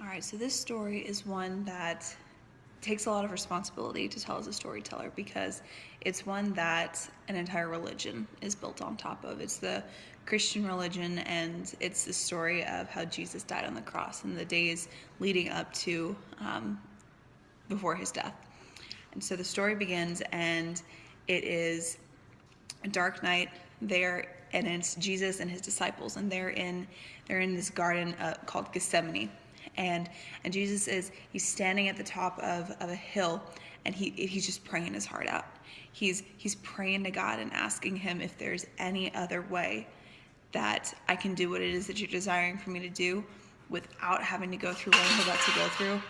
All right, so this story is one that takes a lot of responsibility to tell as a storyteller because it's one that an entire religion is built on top of. It's the Christian religion, and it's the story of how Jesus died on the cross and the days leading up to before his death. And so the story begins, and it is a dark night there, and it's Jesus and his disciples, and they're in this garden called Gethsemane. And Jesus he's standing at the top of a hill, and he's just praying his heart out. He's praying to God and asking him if there's any other way that I can do what it is that you're desiring for me to do without having to go through what I'm about to go through.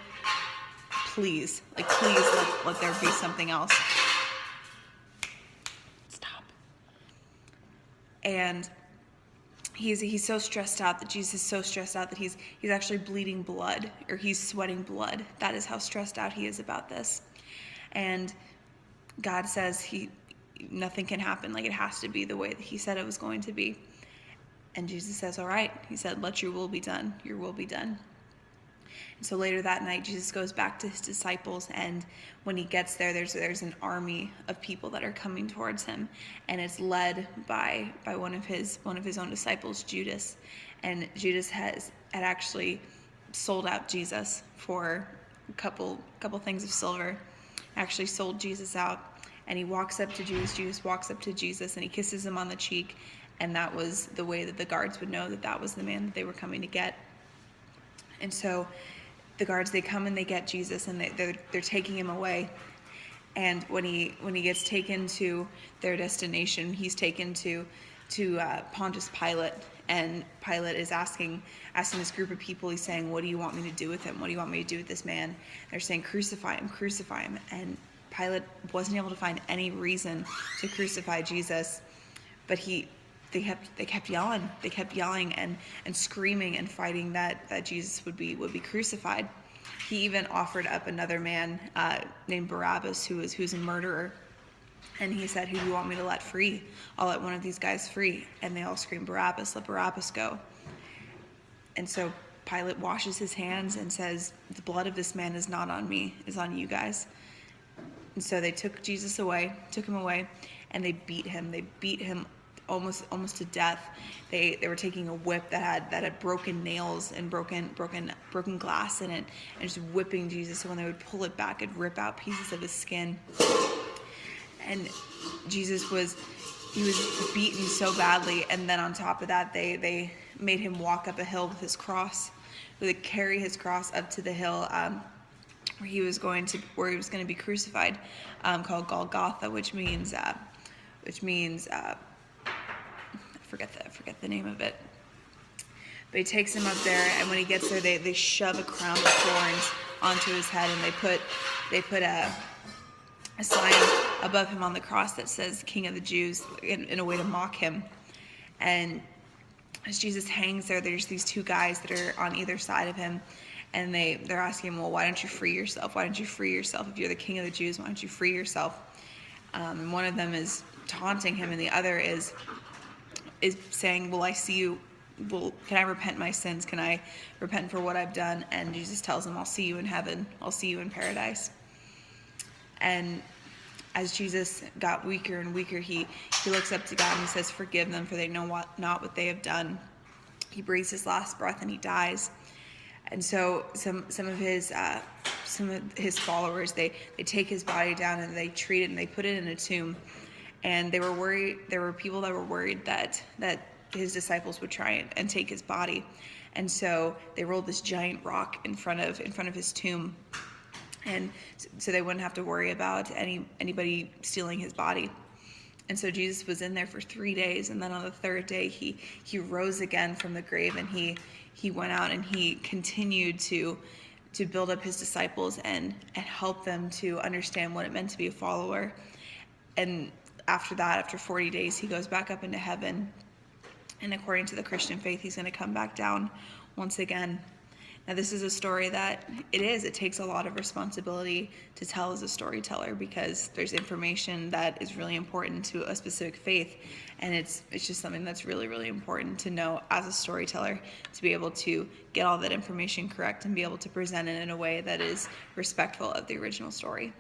Please let there be something else. Stop. And he's so stressed out that Jesus is so stressed out that he's actually bleeding blood, or he's sweating blood. That is how stressed out he is about this. And God says nothing can happen. Like, it has to be the way that he said it was going to be. And Jesus says, all right. He said, let your will be done. Your will be done. And so later that night, Jesus goes back to his disciples, and when he gets there, there's an army of people that are coming towards him, and it's led by one of his own disciples, Judas. And Judas had actually sold out Jesus for a couple things of silver. Actually sold Jesus out, and he walks up to Judas. Judas walks up to Jesus, and he kisses him on the cheek, and that was the way that the guards would know that was the man that they were coming to get. And so the guards, they come and they get Jesus, and they're taking him away. And when he gets taken to their destination, he's taken to Pontius Pilate, and Pilate is asking this group of people. He's saying, "What do you want me to do with him? What do you want me to do with this man?" They're saying, "Crucify him, crucify him." And Pilate wasn't able to find any reason to crucify Jesus, but they kept yelling. They kept yelling and screaming and fighting that Jesus would be crucified. He even offered up another man named Barabbas, who's a murderer. And he said, "Who do you want me to let free? I'll let one of these guys free." And they all scream, "Barabbas, let Barabbas go." And so Pilate washes his hands and says, "The blood of this man is not on me, it's on you guys." And so they took Jesus away, and they beat him. They beat him almost to death. They were taking a whip that had broken nails and broken glass in it, and just whipping Jesus. So when they would pull it back, it'd rip out pieces of his skin. And Jesus was beaten so badly, and then on top of that, they made him walk up a hill with his cross. They would carry his cross up to the hill where he was going to be crucified, called Golgotha, which means I forget the name of it. But he takes him up there, and when he gets there, they shove a crown of thorns onto his head, and they put a sign above him on the cross that says "King of the Jews" in a way to mock him. And as Jesus hangs there, there's these two guys that are on either side of him, and they're asking him, "Well, why don't you free yourself? Why don't you free yourself? If you're the King of the Jews, why don't you free yourself?" And one of them is taunting him, and the other is saying, "Well, I see you. Well, can I repent my sins? Can I repent for what I've done?" And Jesus tells him, "I'll see you in heaven. I'll see you in paradise." And as Jesus got weaker and weaker, he looks up to God and he says, "Forgive them, for they know not what they have done." He breathes his last breath and he dies. And so some of his followers, they take his body down and they treat it and they put it in a tomb. And they were worried. There were people that were worried that his disciples would try and take his body, and so they rolled this giant rock in front of his tomb, and so they wouldn't have to worry about anybody stealing his body. And so Jesus was in there for 3 days, and then on the third day he rose again from the grave, and he went out and he continued to build up his disciples and help them to understand what it meant to be a follower. And after that, after 40 days, he goes back up into heaven. And according to the Christian faith, he's going to come back down once again. Now, this is a story that it takes a lot of responsibility to tell as a storyteller, because there's information that is really important to a specific faith, and it's just something that's really, really important to know as a storyteller, to be able to get all that information correct and be able to present it in a way that is respectful of the original story.